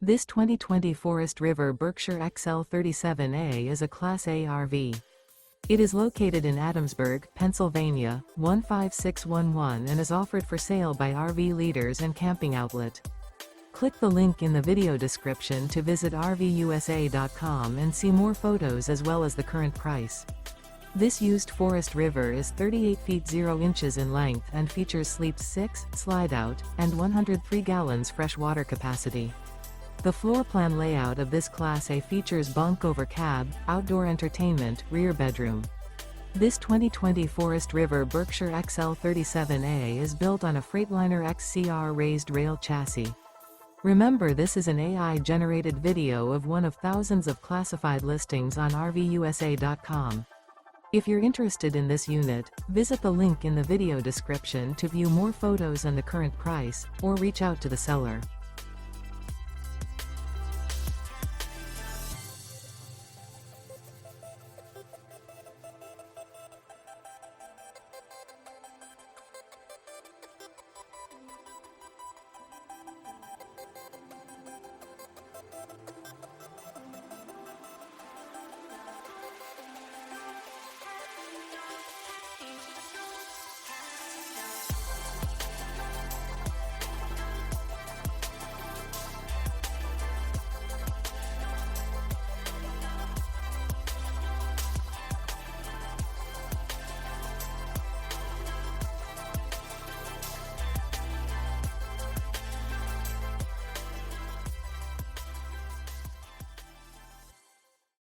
This 2020 Forest River Berkshire XL 37A is a Class A RV. It is located in Adamsburg, Pennsylvania, 15611 and is offered for sale by RV Leaders and Camping Outlet. Click the link in the video description to visit RVUSA.com and see more photos as well as the current price. This used Forest River is 38 feet 0 inches in length and features sleeps 6, Slideout, and 103 gallons fresh water capacity. The floor plan layout of this Class A features bunk over cab, outdoor entertainment, rear bedroom. This 2020 Forest River Berkshire XL 37A is built on a Freightliner XCR Raised Rail chassis. Remember, this is an AI-generated video of one of thousands of classified listings on RVUSA.com. If you're interested in this unit, visit the link in the video description to view more photos and the current price, or reach out to the seller.